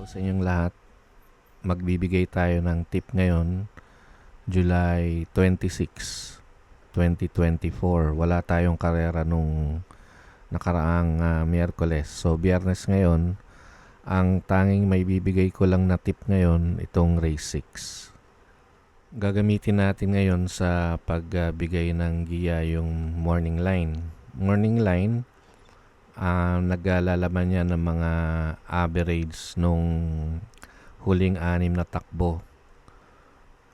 sa inyong lahat. Magbibigay tayo ng tip ngayon, July 26, 2024. Wala tayong karera nung nakaraang Miyerkules. So, Biyernes ngayon, ang tanging may bibigay ko lang na tip ngayon, itong race 6. Gagamitin natin ngayon sa pagbigay ng giya yung morning line. Morning line, naglalaman niya ng mga average nung huling 6 na takbo.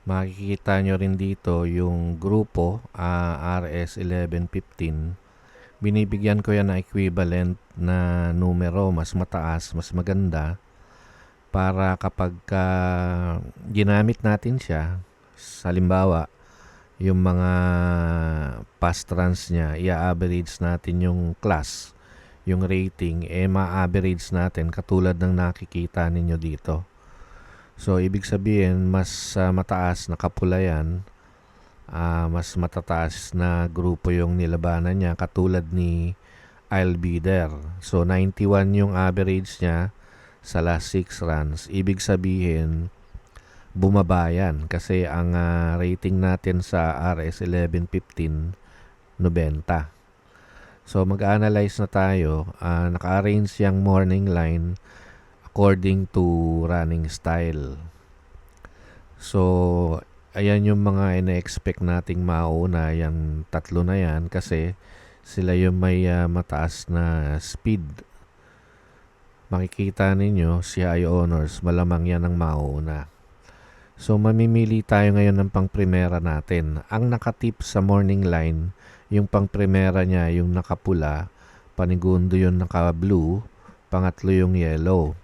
Makikita nyo rin dito yung grupo RS 1115. Binibigyan ko yan na equivalent na numero, mas mataas, mas maganda, para kapag ginamit natin siya, halimbawa yung mga past runs niya, i-average natin yung class, yung rating, ma-average natin katulad ng nakikita ninyo dito. So, ibig sabihin, mas mataas na kapula yan, mas matataas na grupo yung nilabanan niya, katulad ni I'll Be There. So, 91 yung average niya sa last 6 runs. Ibig sabihin, bumaba yan kasi ang rating natin sa RS 1115, 90. So, mag-analyze na tayo. Naka-arrange yung morning line according to running style. So, ayan yung mga ina-expect nating mauna, yung tatlo na yan, kasi sila yung may mataas na speed. Makikita ninyo, si High Honors, malamang yan ang mauna. So, mamimili tayo ngayon ng pang-primera natin. Ang nakatip sa morning line, yung pang-primera niya, yung nakapula, panigundo yung naka-blue, pangatlo yung yellow.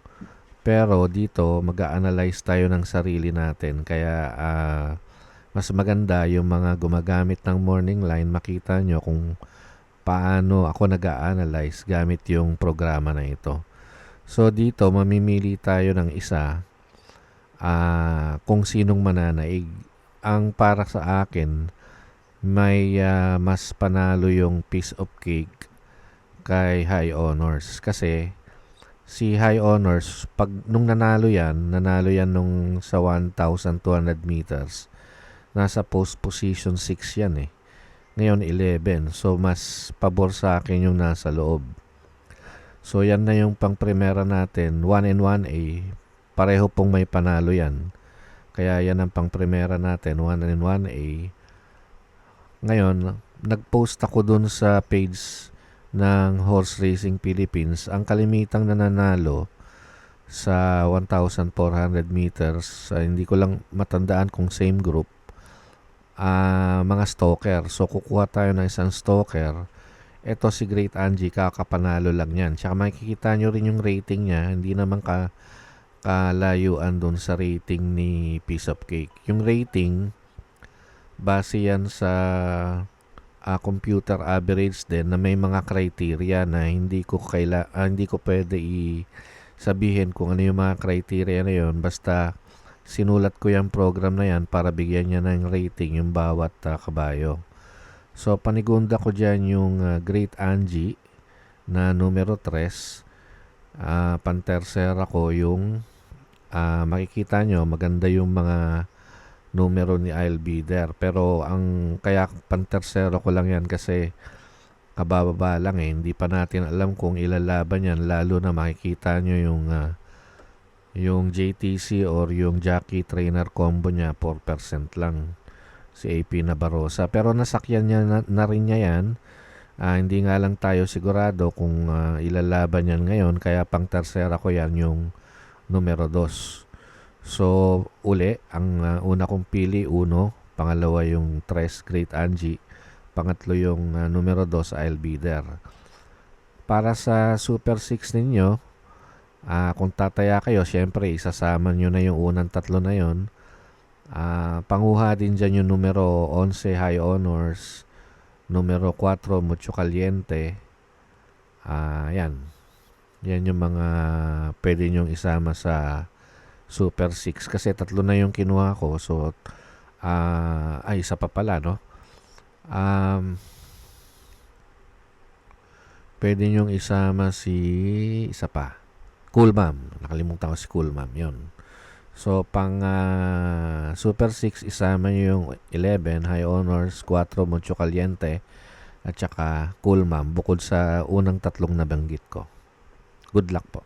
Pero dito, mag-a-analyze tayo ng sarili natin. Kaya, mas maganda yung mga gumagamit ng morning line, makita nyo kung paano ako nag-a-analyze gamit yung programa na ito. So, dito, mamimili tayo ng isa, kung sinong mananaig. Ang para sa akin, may mas panalo yung piece of cake kay High Honors. Kasi si High Honors, pag nung nanalo yan nung sa 1,200 meters. Nasa post position 6 yan eh. Ngayon 11. So, mas pabor sa akin yung nasa loob. So, yan na yung pang-primera natin. 1 and 1A. Pareho pong may panalo yan. Kaya yan ang pang-primera natin. 1 and 1A. Ngayon, nag-post ako dun sa page ng Horse Racing Philippines. Ang kalimitang nananalo sa 1,400 meters, hindi ko lang matandaan kung same group, mga stalker. So, kukuha tayo ng isang stalker. Ito si Great Angie, kakapanalo lang yan. Tsaka makikita nyo rin yung rating niya. Hindi naman kalayuan dun sa rating ni Piece of Cake. Yung rating, base yan sa computer average din, na may mga criteria na hindi ko pwede sabihin kung ano yung mga criteria na yun. Basta sinulat ko yung program na yan para bigyan niya ng rating yung bawat kabayo. So, panigunda ko dyan yung Great Angie na numero 3. Pantersera ko yung makikita nyo, maganda yung mga numero ni I'll Be There. Pero ang kaya pantersero ko lang yan kasi kabababa lang eh. Hindi pa natin alam kung ilalaban yan, lalo na makikita nyo yung JTC or yung jockey trainer combo niya, 4% lang. Si AP Nabarosa. Pero nasakyan niya na rin niya yan. Hindi nga lang tayo sigurado kung ilalaban yan ngayon. Kaya pang tersera ko yan yung numero 2. So, uli, ang una kong pili, 1. Pangalawa yung 3, Great Angie. Pangatlo yung numero 2, I'll Be There. Para sa Super 6 ninyo, kung tataya kayo, syempre, isasama nyo na yung unang tatlo na yon. Panguha din dyan yung numero 11, High Honors. Numero 4, Mucho Caliente. Yan. Yan yung mga pwede nyong isama sa Super 6. Kasi tatlo na yung kinuha ko. So, isa pa pala, no? Pwede nyong isama isa pa. Cool Ma'am. Nakalimutan ko si Cool Ma'am. Yun. So, pang Super 6, isama nyo yung 11, High Honors, 4, Mucho Caliente, at saka Cool Ma'am, bukod sa unang tatlong nabanggit ko. Good luck po.